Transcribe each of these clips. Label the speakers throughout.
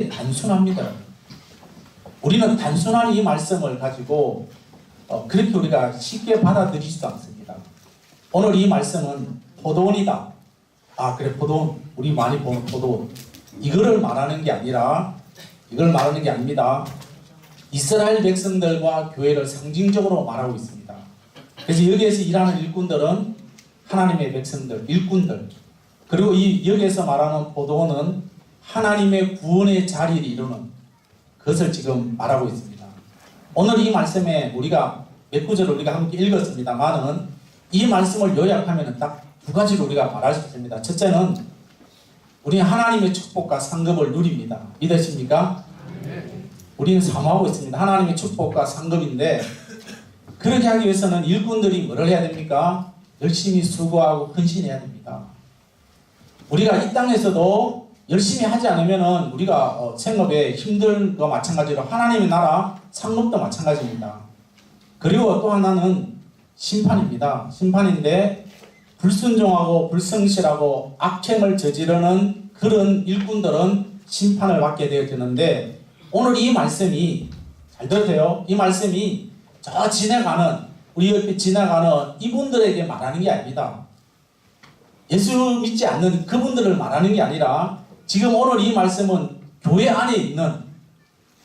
Speaker 1: 단순합니다. 우리는 단순한 이 말씀을 가지고 그렇게 우리가 쉽게 받아들이지도 않습니다. 오늘 이 말씀은 포도원이다. 아 그래 포도원, 우리 많이 보는 포도원, 이거를 말하는 게 아니라, 이걸 말하는 게 아닙니다. 이스라엘 백성들과 교회를 상징적으로 말하고 있습니다. 그래서 여기에서 일하는 일꾼들은 하나님의 백성들, 일꾼들, 그리고 이 여기에서 말하는 포도원은 하나님의 구원의 자리를 이루는 그것을 지금 말하고 있습니다. 오늘 이 말씀에 우리가 몇 구절을 우리가 함께 읽었습니다만은 이 말씀을 요약하면 딱 두 가지로 우리가 말할 수 있습니다. 첫째는 우리는 하나님의 축복과 상급을 누립니다. 믿으십니까? 우리는 사모하고 있습니다. 하나님의 축복과 상급인데, 그렇게 하기 위해서는 일꾼들이 뭐를 해야 됩니까? 열심히 수고하고 헌신해야 됩니다. 우리가 이 땅에서도 열심히 하지 않으면 우리가 생업에 힘든 거 마찬가지로 하나님의 나라 상급도 마찬가지입니다. 그리고 또 하나는 심판입니다. 심판인데 불순종하고 불성실하고 악행을 저지르는 그런 일꾼들은 심판을 받게 되어지는데, 오늘 이 말씀이 잘 들으세요. 이 말씀이 저 지나가는, 우리 옆에 지나가는 이분들에게 말하는 게 아닙니다. 예수 믿지 않는 그분들을 말하는 게 아니라, 지금 오늘 이 말씀은 교회 안에 있는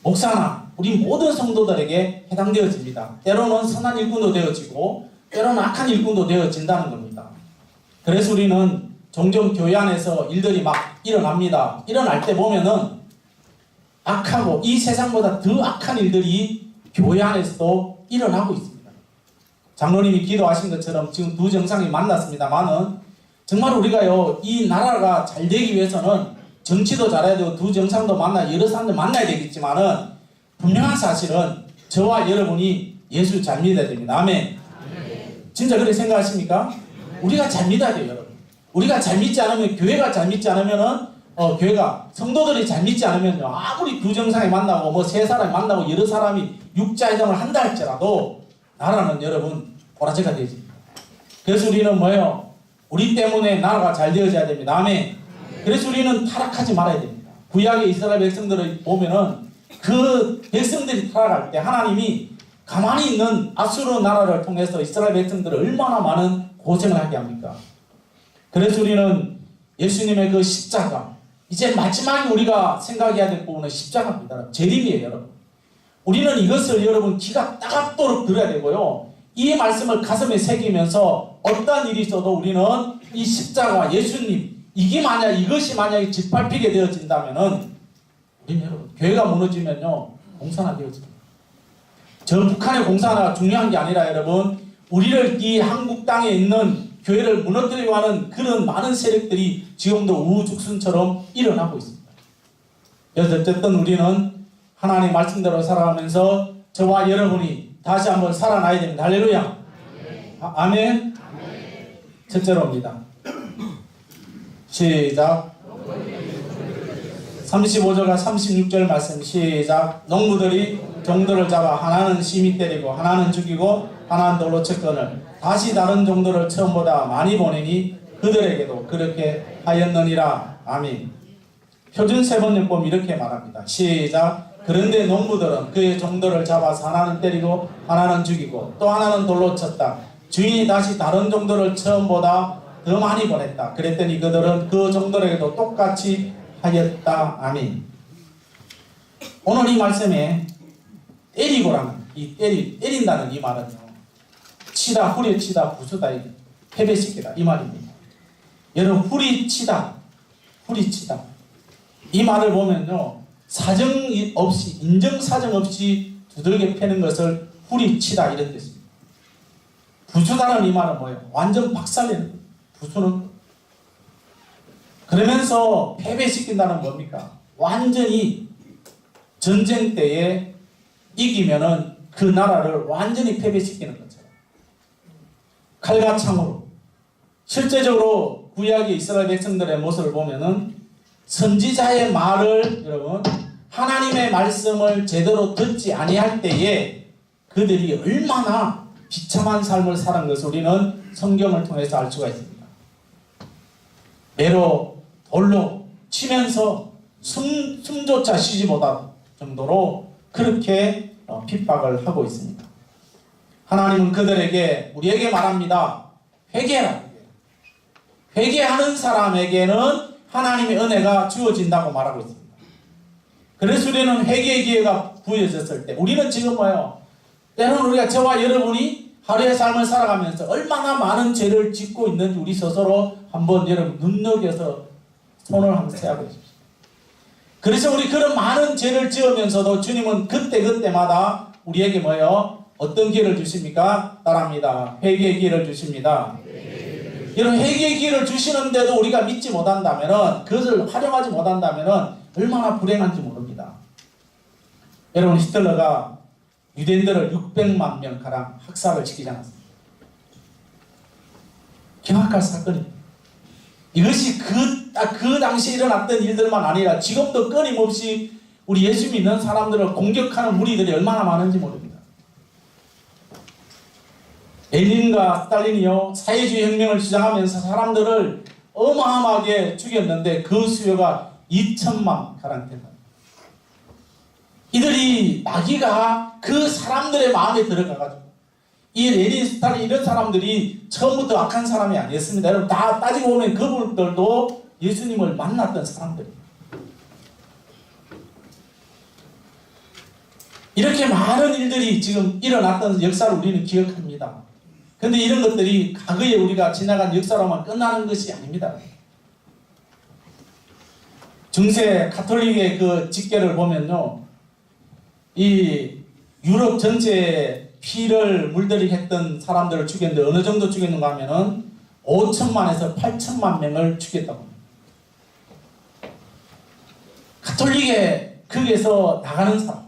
Speaker 1: 목사나 우리 모든 성도들에게 해당되어집니다. 때로는 선한 일꾼도 되어지고 때로는 악한 일꾼도 되어진다는 겁니다. 그래서 우리는 종종 교회 안에서 일들이 막 일어납니다. 일어날 때 보면은 악하고 이 세상보다 더 악한 일들이 교회 안에서도 일어나고 있습니다. 장로님이 기도하신 것처럼 지금 두 정상이 만났습니다만은, 정말 우리가요, 이 나라가 잘 되기 위해서는 정치도 잘해야 되고 두 정상도 만나 여러 사람들 만나야 되겠지만은, 분명한 사실은 저와 여러분이 예수 잘 믿어야 됩니다. 아멘. 진짜 그렇게 생각하십니까? 우리가 잘 믿어야 돼요, 여러분. 우리가 잘 믿지 않으면, 교회가 잘 믿지 않으면은, 교회가, 성도들이 잘 믿지 않으면요, 아무리 두 정상이 만나고 뭐 세 사람이 만나고 여러 사람이 육자회담을 한다 할지라도 나라는 여러분 보라제가 되집니다. 그래서 우리는 뭐예요? 우리 때문에 나라가 잘 되어져야 됩니다. 아멘. 그래서 우리는 타락하지 말아야 됩니다. 구약의 이스라엘 백성들을 보면은 그 백성들이 타락할 때 하나님이 가만히 있는 아수르 나라를 통해서 이스라엘 백성들을 얼마나 많은 고생을 하게 합니까? 그래서 우리는 예수님의 그 십자가, 이제 마지막에 우리가 생각해야 될 부분은 십자가입니다. 재림이에요, 여러분. 우리는 이것을 여러분 기가 따갑도록 들어야 되고요, 이 말씀을 가슴에 새기면서 어떤 일이 있어도 우리는 이 십자가, 예수님, 이것이 만약에 짓밟히게 되어진다면은, 우리는 여러분, 교회가 무너지면요, 공산화 되어집니다. 저 북한의 공산화가 중요한 게 아니라 여러분, 우리를 이 한국 땅에 있는 교회를 무너뜨리려고 하는 그런 많은 세력들이 지금도 우후죽순처럼 일어나고 있습니다. 그래서 어쨌든 우리는 하나님의 말씀대로 살아가면서 저와 여러분이 다시 한번 살아나야 됩니다. 할렐루야. 아멘. 첫째로입니다. 시작. 35절과 36절 말씀 시작. 농부들이 종들을 잡아 하나는 심히 때리고 하나는 죽이고 하나는 돌로 쳤거늘 다시 다른 종들을 처음보다 많이 보내니 그들에게도 그렇게 하였느니라. 아멘. 표준 세번역법 이렇게 말합니다. 시작. 그런데 농부들은 그의 종들을 잡아서 하나는 때리고 하나는 죽이고 또 하나는 돌로 쳤다. 주인이 다시 다른 종들을 처음보다 더 많이 보냈다. 그랬더니 그들은 그 종들에게도 똑같이 하였다. 아멘. 오늘 이 말씀에 때리고라는, 때린다는 이 말은요, 치다, 후려치다, 부수다, 패배시키다 이 말입니다. 여러분, 후리치다 이 말을 보면요, 사정 없이, 인정사정 없이 두들겨 패는 것을 후리치다 이런 뜻입니다. 부수다는 이 말은 뭐예요? 완전 박살내는 거예요. 부수는. 그러면서 패배시킨다는 뭡니까? 완전히 전쟁 때에 이기면은 그 나라를 완전히 패배시키는 것처럼. 칼과 창으로. 실제적으로 구약의 이스라엘 백성들의 모습을 보면은 선지자의 말을, 여러분, 하나님의 말씀을 제대로 듣지 아니할 때에 그들이 얼마나 비참한 삶을 사는 것을 우리는 성경을 통해서 알 수가 있습니다. 매로 돌로 치면서 숨조차 쉬지 못할 정도로 그렇게 핍박을 하고 있습니다. 하나님은 그들에게, 우리에게 말합니다. 회개하라. 회개하는 사람에게는 하나님의 은혜가 주어진다고 말하고 있습니다. 그래서 우리는 회개의 기회가 부여졌을 때, 우리는 지금 뭐예요? 때로는 우리가 저와 여러분이 하루의 삶을 살아가면서 얼마나 많은 죄를 짓고 있는지 우리 스스로 한번 여러분 눈여겨서 손을 한번 세어보십시오. 그래서 우리 그런 많은 죄를 지으면서도 주님은 그때마다 우리에게 뭐예요? 어떤 기회를 주십니까? 따라합니다. 회개의 기회를 주십니다. 이런 회개의 기회를 주시는데도 우리가 믿지 못한다면, 그것을 활용하지 못한다면 얼마나 불행한지 모릅니다. 여러분, 히틀러가 유대인들을 600만 명가량 학살을 시키지 않았습니다. 경악할 사건입니다. 이것이 그 당시에 일어났던 일들만 아니라 지금도 끊임없이 우리 예수 믿는 사람들을 공격하는 무리들이 얼마나 많은지 모릅니다. 레닌과 스탈린이요, 사회주의 혁명을 주장하면서 사람들을 어마어마하게 죽였는데 그 수요가 2천만 가량 된다. 이들이 마귀가 그 사람들의 마음에 들어가가지고, 이 레닌, 스탈린 이런 사람들이 처음부터 악한 사람이 아니었습니다. 여러분, 다 따지고 보면 그분들도 예수님을 만났던 사람들입니다. 이렇게 많은 일들이 지금 일어났던 역사를 우리는 기억합니다. 그런데 이런 것들이 과거에 우리가 지나간 역사로만 끝나는 것이 아닙니다. 중세 가톨릭의 그 직계를 보면요, 이 유럽 전체에 피를 물들이게 했던 사람들을 죽였는데 어느 정도 죽였는가 하면은 5천만에서 8천만 명을 죽였다고 합니다. 가톨릭에 거기에서 나가는 사람,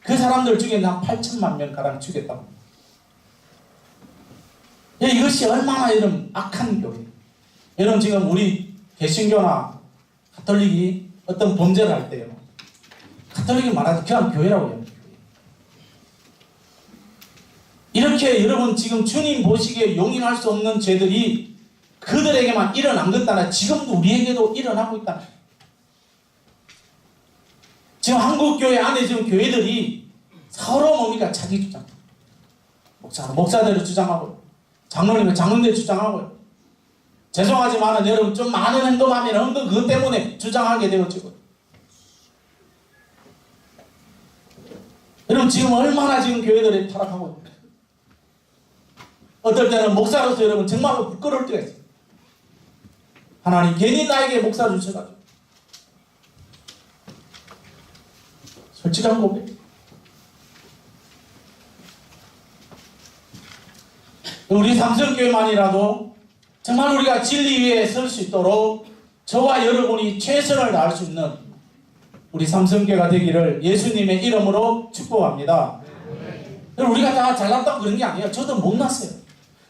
Speaker 1: 그 사람들을 죽였는데 한 8천만 명 가량 죽였다고 합니다. 이것이 얼마나 이런 악한 교회. 여러분, 지금 우리 개신교나 가톨릭이 어떤 범죄를 할 때요, 가톨릭이 말하지 그냥 교회라고 해요. 이렇게 여러분 지금 주님 보시기에 용인할 수 없는 죄들이 그들에게만 일어난 것 따라 지금도 우리에게도 일어나고 있다. 지금 한국교회 안에 지금 교회들이 서로 뭡니까? 자기 주장. 목사는 목사대로 주장하고요, 장로님은 장로대로 주장하고요. 죄송하지만 여러분, 좀 많은 행동하면 행동 그것 때문에 주장하게 되어지고, 여러분 지금 얼마나 지금 교회들이 타락하고 있습니다. 어떨 때는 목사로서 여러분 정말로 부끄러울 때가 있어요. 하나님 괜히 나에게 목사를 주셔가지고. 솔직한 고백. 우리 삼성교회만이라도 정말 우리가 진리 위에 설 수 있도록 저와 여러분이 최선을 다할 수 있는 우리 삼성교회가 되기를 예수님의 이름으로 축복합니다. 우리가 다 잘났다고 그런 게 아니에요. 저도 못났어요.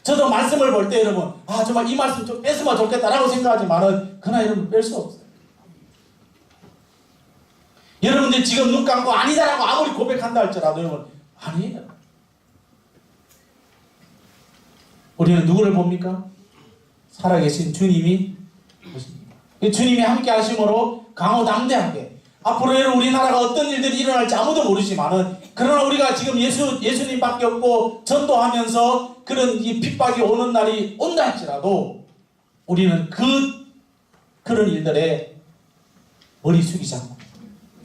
Speaker 1: 저도 말씀을 볼 때 여러분, 정말 이 말씀 좀 뺐으면 좋겠다라고 생각하지만은 그러나 여러분 뺄 수 없어요. 여러분들 지금 눈 감고 아니다라고 아무리 고백한다 할지라도 여러분 아니에요. 우리는 누구를 봅니까? 살아계신 주님이 보십니다. 주님이 함께 하심으로 강호당대하게 앞으로 여러분 우리나라가 어떤 일들이 일어날지 아무도 모르지만은, 그러나 우리가 지금 예수님밖에 없고 전도하면서 그런 이 핍박이 오는 날이 온다 할지라도 우리는 그런 일들에 머리 숙이지 않고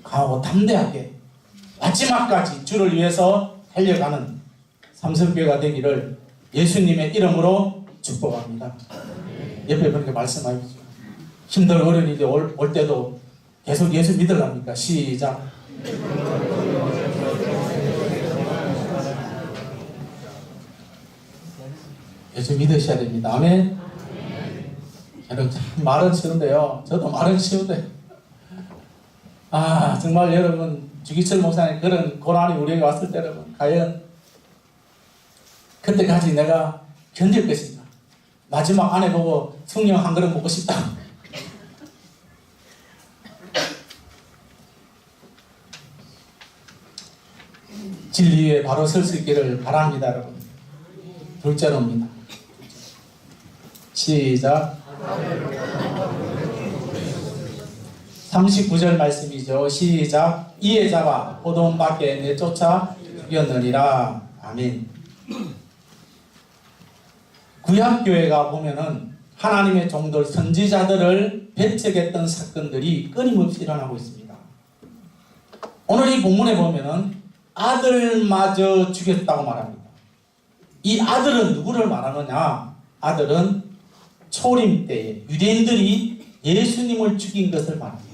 Speaker 1: 강하고 담대하게 마지막까지 주를 위해서 달려가는 삼성교회가 되기를 예수님의 이름으로 축복합니다. 옆에 그렇게 말씀하십시오. 힘든 어려운 일이 올 때도 계속 예수 믿으랍니까? 시작. 예수 믿으셔야 됩니다. 아멘. 여러분 말은 쉬운데요, 저도 말은 쉬운데 정말 여러분 주기철 목사님 그런 고난이 우리에게 왔을 때 여러분 과연 그때까지 내가 견딜 것인가? 마지막 아내 보고 성령 한 그릇 먹고 싶다. 진리 위에 바로 설 수 있기를 바랍니다. 여러분. 둘째로입니다. 시작. 39절 말씀이죠. 시작. 이에 잡아 포도원 밖에 내쫓아 죽였느니라. 아멘. 구약교회가 보면은 하나님의 종들, 선지자들을 배척했던 사건들이 끊임없이 일어나고 있습니다. 오늘 이 본문에 보면은 아들마저 죽였다고 말합니다. 이 아들은 누구를 말하느냐? 아들은 초림 때에 유대인들이 예수님을 죽인 것을 말합니다.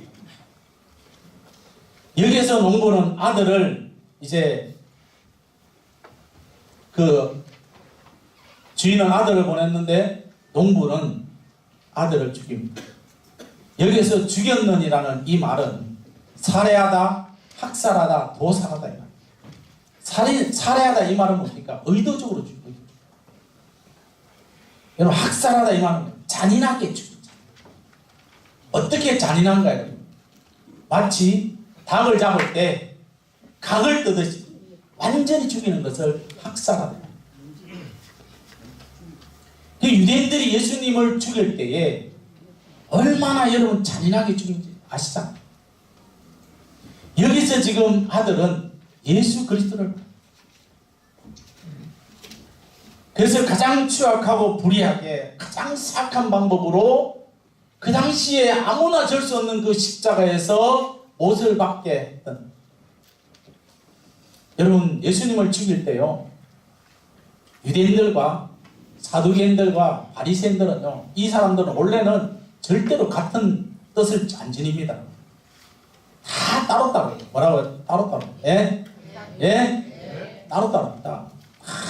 Speaker 1: 여기에서 농부는 아들을 이제 그 주인은 아들을 보냈는데 농부는 아들을 죽입니다. 여기에서 죽였느니라는 이 말은 살해하다, 학살하다, 도살하다 이 말. 살해하다 이 말은 뭡니까? 의도적으로 죽는 거죠. 여러분 학살하다 이 말은 잔인하게 죽는 거죠. 어떻게 잔인한가요? 마치 닭을 잡을 때 각을 뜨듯이 완전히 죽이는 것을 학살하다. 유대인들이 예수님을 죽일 때에 얼마나 여러분 잔인하게 죽인지 아시잖아요. 여기서 지금 아들은 예수 그리스도를, 그래서 가장 추악하고 불의하게 가장 사악한 방법으로 그 당시에 아무나 절 수 없는 그 십자가에서 못을 박게 했던, 여러분 예수님을 죽일 때요 유대인들과 사두개인들과 바리새인들은요 이 사람들은 원래는 절대로 같은 뜻을 안 지닙니다. 다 따로따로. 뭐라고요? 따로따로. 예? 예? 따로따로입니다.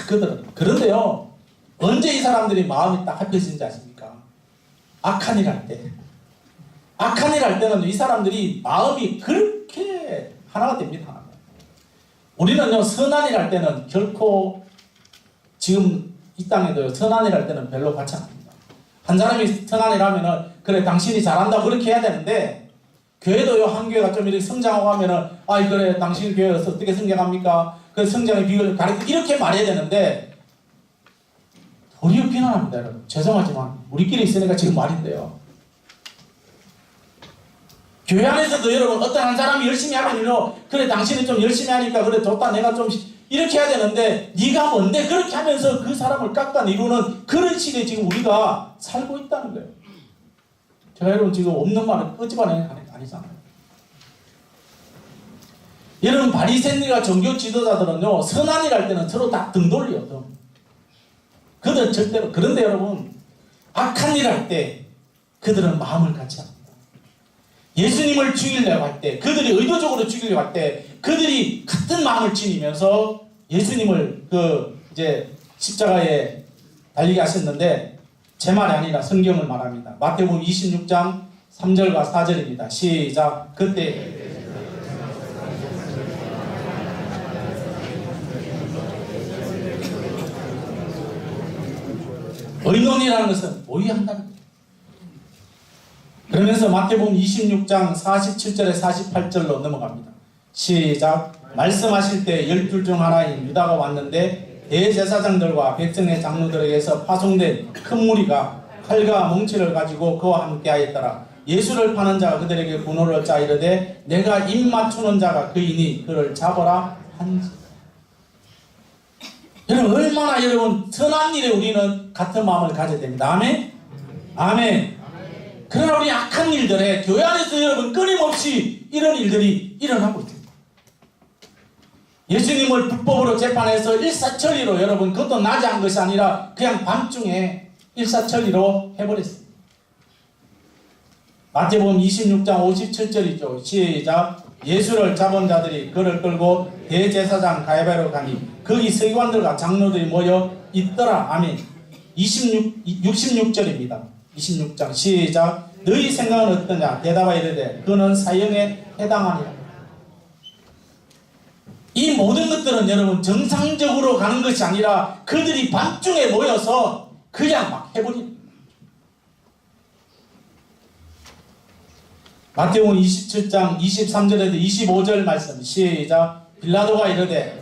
Speaker 1: 그들은. 그런데요 언제 이 사람들이 마음이 딱 합해진지 아십니까? 악한 일 할 때. 악한 일 할 때는 이 사람들이 마음이 그렇게 하나가 됩니다. 우리는요 선한 일 할 때는 결코 지금 이 땅에도 선한 일 할 때는 별로 같이 안 합니다. 한 사람이 선한 일 하면은 그래 당신이 잘한다 그렇게 해야 되는데, 교회도요 한 교회가 좀 이렇게 성장하고 하면은 아이 그래 당신 교회에서 어떻게 성장합니까? 그 성장의 비결을 가르쳐 이렇게 말해야 되는데 도리어 비난합니다. 여러분 죄송하지만 우리끼리 있으니까 지금 말인데요, 교회 안에서도 여러분 어떤 한 사람이 열심히 하면요 그래 당신이 좀 열심히 하니까 그래 좋다 내가 좀 이렇게 해야 되는데 네가 뭔데 그렇게 하면서 그 사람을 깎아내리는 그런 식의 지금 우리가 살고 있다는 거예요. 제가 여러분 지금 없는 말을 끄집어내는 게 아니잖아요. 여러분 바리새인과 종교 지도자들은요 선한 일 할 때는 서로 다 등 돌려 등. 그들은 절대로. 그런데 여러분 악한 일 할 때 그들은 마음을 같이 합니다. 예수님을 죽이려고 할 때, 그들이 의도적으로 죽이려고 할 때 그들이 같은 마음을 지니면서 예수님을 이제 십자가에 달리게 하셨는데, 제 말이 아니라 성경을 말합니다. 마태복음 26장 3절과 4절입니다. 시작. 그때 의논이라는 것은 모의한다는 거예요. 그러면서 마태복음 26장 47절에 48절로 넘어갑니다. 시작. 말씀하실 때 12 중 하나인 유다가 왔는데 대제사장들과 백성의 장로들에게서 파송된 큰 무리가 칼과 뭉치를 가지고 그와 함께 하였더라. 예수를 파는 자가 그들에게 분노를 얻자 이르되 내가 입 맞추는 자가 그이니 그를 잡아라 한지. 여러분 얼마나 여러분 선한 일에 우리는 같은 마음을 가져야 됩니다. 아멘? 아멘. 그러나 우리 악한 일들에 교회 안에서 여러분 끊임없이 이런 일들이 일어나고 있습니다. 예수님을 불법으로 재판해서 일사천리로, 여러분 그것도 낮에 한 것이 아니라 그냥 밤중에 일사천리로 해버렸습니다. 마태복음 26장 57절이죠. 시작. 예수를 잡은 자들이 그를 끌고 대제사장 가야바로 가니 거기 서기관들과 장로들이 모여 있더라. 아멘. 66절입니다. 26장 시작. 너희 생각은 어떠냐? 대답하여 이르되 그는 사형에 해당하니라. 이 모든 것들은 여러분 정상적으로 가는 것이 아니라 그들이 밤중에 모여서 그냥 막 해버린. 마태복음 27장 23절에서 25절 말씀 시작. 빌라도가 이르되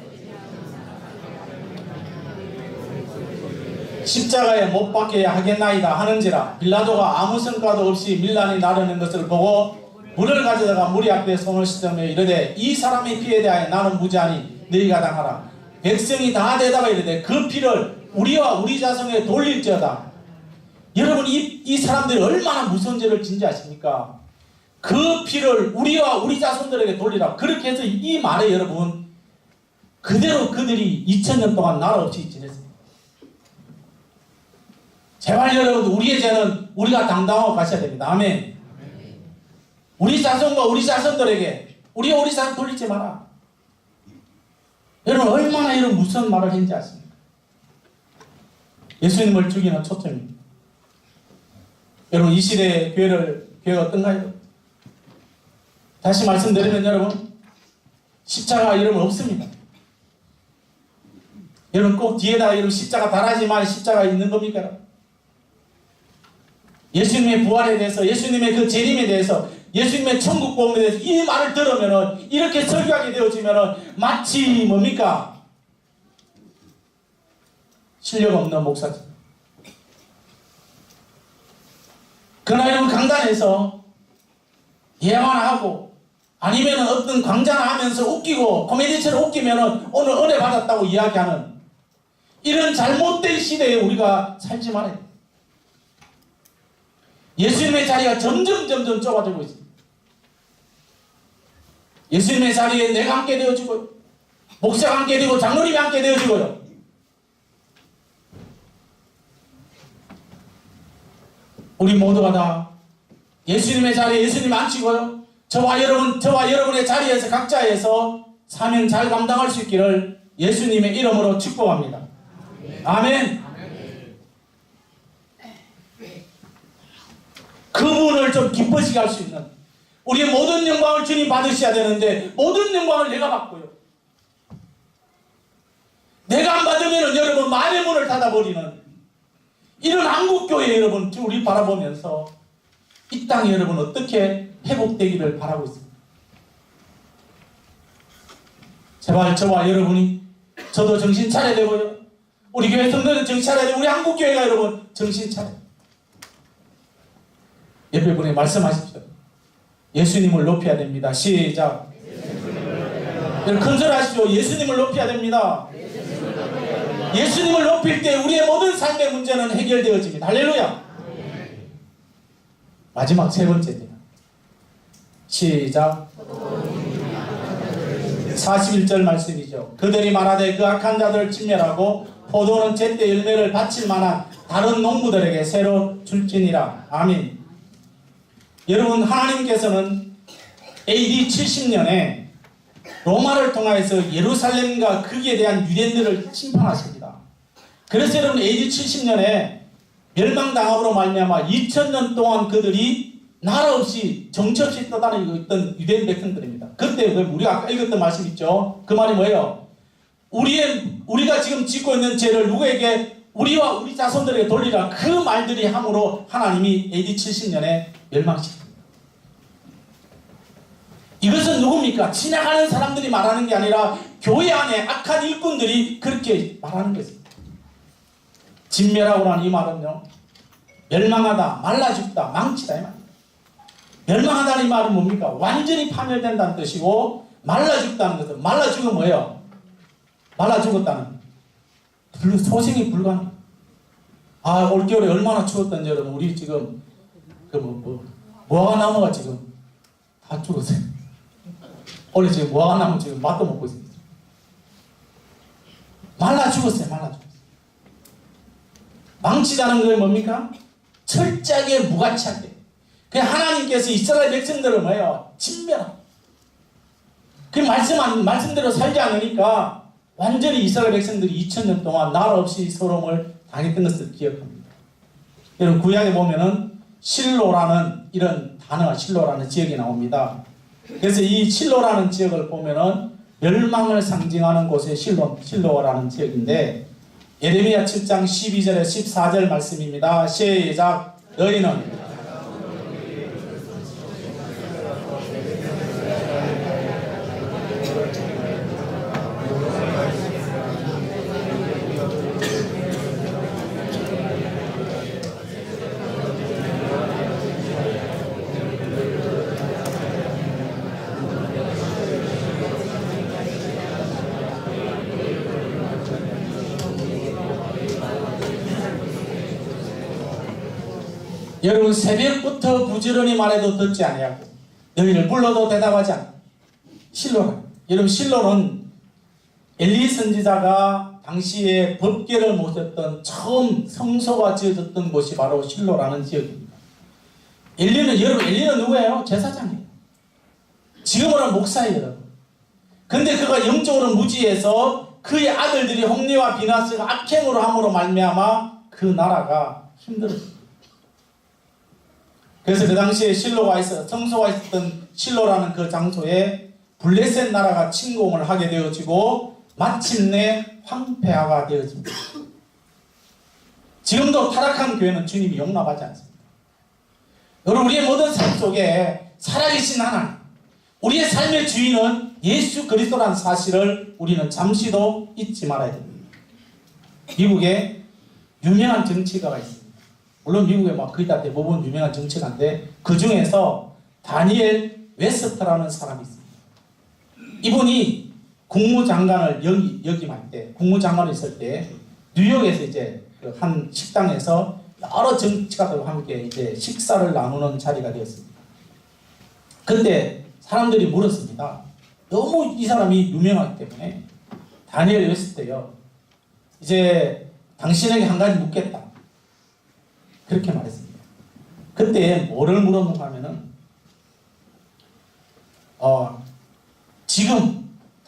Speaker 1: 십자가에 못 박혀야 하겠나이다 하는지라. 빌라도가 아무 성과도 없이 밀란이 나르는 것을 보고 물을 가져다가 무리 앞에 손을 씻으며 이르되 이 사람의 피에 대하여 나는 무죄하니 너희가 당하라. 백성이 다 대답하 이르되 그 피를 우리와 우리 자손에 돌릴지어다. 여러분 이 사람들이 얼마나 무서운 죄를 진지 아십니까? 그 피를 우리와 우리 자손들에게 돌리라. 그렇게 해서 이 말에 여러분 그대로 그들이 2000년 동안 나라 없이 지냈습니다. 제발 여러분 우리의 죄는 우리가 당당하고 가셔야 됩니다. 아멘. 우리 자손과 우리 자손들에게 우리 자손 돌리지 마라. 여러분 얼마나 이런 무서운 말을 했는지 아십니까? 예수님을 죽이는 초점입니다. 여러분 이 시대의 교회가 어떤가요? 다시 말씀드리면 여러분 십자가 이러면 없습니다. 여러분 꼭 뒤에다 여러분 십자가 달아지만 십자가 있는 겁니까? 예수님의 부활에 대해서 예수님의 그 재림에 대해서 예수님의 천국 복음에 대해서 이 말을 들으면은 이렇게 설교하게 되어지면은 마치 뭡니까? 실력 없는 목사죠. 그러나 여러분 강단에서 예화나 하고 아니면은 어떤 광자나 하면서 웃기고 코미디처럼 웃기면은 오늘 은혜 받았다고 이야기하는 이런 잘못된 시대에 우리가 살지 말아야 돼요. 예수님의 자리가 점점 좁아지고 있습니다. 예수님의 자리에 내가 함께 되어지고요. 목사가 함께 되고 장로님이 함께 되어지고요. 우리 모두가 다 예수님의 자리에 예수님 앉히고요. 저와 여러분의 자리에서 각자에서 사명 잘 감당할 수 있기를 예수님의 이름으로 축복합니다. 아멘. 그분을 좀 기뻐지게 할 수 있는 우리의 모든 영광을 주님 받으셔야 되는데 모든 영광을 내가 받고요. 내가 안 받으면 여러분 만의 문을 닫아버리는 이런 한국교회 여러분 우리 바라보면서 이 땅이 여러분 어떻게 회복되기를 바라고 있습니다. 제발 저와 여러분이 저도 정신 차려야 되고요. 우리 교회 성도들 정신 차려야 되고 우리 한국교회가 여러분 정신 차려야 돼요. 옆에 분이 말씀하십시오. 예수님을 높여야 됩니다. 시작. 여러분 큰소리하십시오. 예수님을 높여야 됩니다. 예수님을 높일 때 우리의 모든 삶의 문제는 해결되어집니다. 할렐루야. 마지막 세 번째입니다. 시작. 41절 말씀이죠. 그들이 말하되 그 악한 자들을 진멸하고 포도는 제때 열매를 바칠 만한 다른 농부들에게 새로 줄지니라. 아멘. 여러분 하나님께서는 AD 70년에 로마를 통하여서 예루살렘과 거기에 대한 유대인들을 심판하십니다. 그래서 여러분 AD 70년에 멸망당함으로 말미암아 2000년 동안 그들이 나라 없이 정치 없이 떠다니고 있던 유대인 백성들입니다. 그때 우리가 아까 읽었던 말씀 있죠. 그 말이 뭐예요? 우리가 지금 짓고 있는 죄를 누구에게 우리와 우리 자손들에게 돌리라. 그 말들이 함으로 하나님이 AD 70년에 멸망시킵니다. 이것은 누굽니까? 지나가는 사람들이 말하는 게 아니라 교회 안에 악한 일꾼들이 그렇게 말하는 것입니다. 진멸하고 난 이 말은요, 멸망하다, 말라 죽다, 망치다 이 말입니다. 멸망하다는 이 말은 뭡니까? 완전히 파멸된다는 뜻이고 말라 죽다는 것은 말라 죽으면 뭐예요? 말라 죽었다는 소생이 불가능. 올겨울에 얼마나 추웠던지 여러분 우리 지금 무화과나무가 지금 다 죽었어요. 원래 지금 무화과나무 지금 맛도 먹고 있습니다. 말라 죽었어요. 말라 죽었어요. 망치다는 건 뭡니까? 철저하게 무가치하게. 하나님께서 이스라엘 백성들을 뭐예요? 진멸하고. 그 말씀대로 살지 않으니까 완전히 이스라엘 백성들이 2000년 동안 나라 없이 소롱을 당했던 것을 기억합니다. 여러분 구약에 보면은 실로라는 이런 단어가 실로라는 지역이 나옵니다. 그래서 이 실로라는 지역을 보면은 멸망을 상징하는 곳에 실로라는 지역인데 예레미야 7장 12절에 14절 말씀입니다. 시작. 너희는 여러분 새벽부터 부지런히 말해도 듣지 아니하고 너희를 불러도 대답하지 않고 실로라. 여러분 실로는 엘리 선지자가 당시에 법궤를 모셨던 처음 성소가 지어졌던 곳이 바로 실로라는 지역입니다. 여러분 엘리는 누구예요? 제사장이에요. 지금으로는 목사예요. 여러분. 근데 그가 영적으로 무지해서 그의 아들들이 홈리와 비나스가 악행으로 함으로 말미암아 그 나라가 힘들었습니다. 그래서 그 당시에 성소가 있었던 실로라는 그 장소에 블레셋 나라가 침공을 하게 되어지고 마침내 황폐화가 되어집니다. 지금도 타락한 교회는 주님이 용납하지 않습니다. 여러분 우리의 모든 삶 속에 살아계신 하나님, 우리의 삶의 주인은 예수 그리스도라는 사실을 우리는 잠시도 잊지 말아야 됩니다. 미국에 유명한 정치가가 있습니다. 물론 미국에 거의 다 대부분 유명한 정치가인데 그 중에서 다니엘 웨스터라는 사람이 있습니다. 이분이 국무장관을 역임할 때, 국무장관을 있을 때 뉴욕에서 이제 한 식당에서 여러 정치가들과 함께 이제 식사를 나누는 자리가 되었습니다. 그때 사람들이 물었습니다. 너무 이 사람이 유명하기 때문에 다니엘 웨스터요. 이제 당신에게 한 가지 묻겠다. 그렇게 말했습니다. 그때 뭐를 물었는가 하면은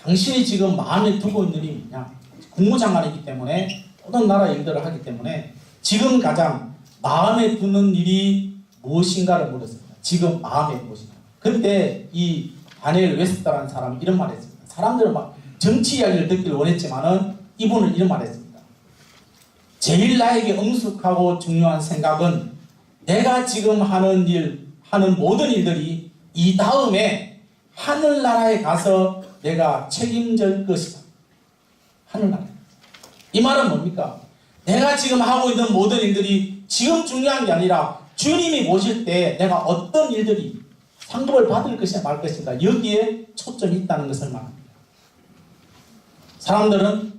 Speaker 1: 당신이 지금 마음에 두고 있는 일이 뭐냐? 국무장관이기 때문에 모든 나라 일들을 하기 때문에 지금 가장 마음에 두는 일이 무엇인가를 물었습니다. 지금 마음에 무엇인가? 그때 이 다니엘 웨스터라는 사람이 이런 말을 했습니다. 사람들은 정치 이야기를 듣기를 원했지만은 이분은 이런 말을 했습니다. 제일 나에게 엄숙하고 중요한 생각은 내가 지금 하는 모든 일들이 이 다음에 하늘나라에 가서 내가 책임질 것이다. 하늘나라. 이 말은 뭡니까? 내가 지금 하고 있는 모든 일들이 지금 중요한 게 아니라 주님이 모실 때 내가 어떤 일들이 상급을 받을 것이냐 말 것인가 여기에 초점이 있다는 것을 말합니다. 사람들은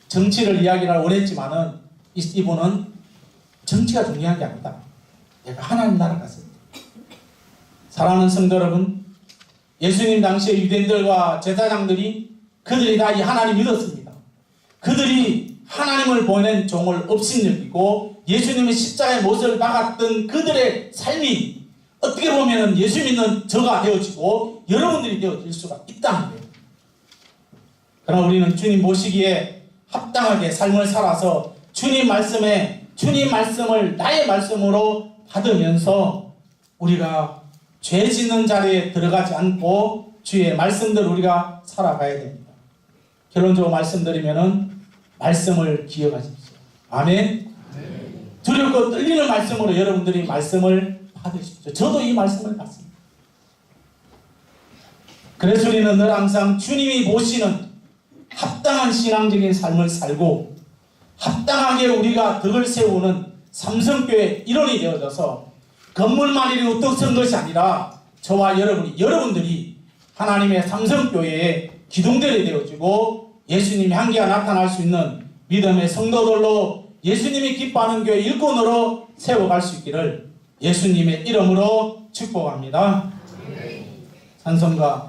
Speaker 1: 정치를 이야기를 원했지만은 이분은 정치가 중요한 게 아니다. 내가 하나님 나라 갔을 때. 사랑하는 성도 여러분, 예수님 당시에 유대인들과 제사장들이 그들이 다 이 하나님 믿었습니다. 그들이 하나님을 보낸 종을 업신여기고 예수님의 십자가의 못을 박았던 그들의 삶이 어떻게 보면 예수 믿는 저가 되어지고 여러분들이 되어질 수가 있다는 거예요. 그러나 우리는 주님 모시기에 합당하게 삶을 살아서 주님 말씀을 나의 말씀으로 받으면서 우리가 죄 짓는 자리에 들어가지 않고 주의 말씀대로 우리가 살아가야 됩니다. 결론적으로 말씀드리면은 말씀을 기억하십시오. 아멘. 두렵고 떨리는 말씀으로 여러분들이 말씀을 받으십시오. 저도 이 말씀을 받습니다. 그래서 우리는 늘 항상 주님이 보시는 합당한 신앙적인 삶을 살고 합당하게 우리가 덕을 세우는 삼성교회 일원이 되어져서 건물만 이루고 떡 선 것이 아니라 저와 여러분들이 하나님의 삼성교회의 기둥들이 되어지고 예수님의 향기가 나타날 수 있는 믿음의 성도들로 예수님이 기뻐하는 교회 일꾼으로 세워갈 수 있기를 예수님의 이름으로 축복합니다. 찬송가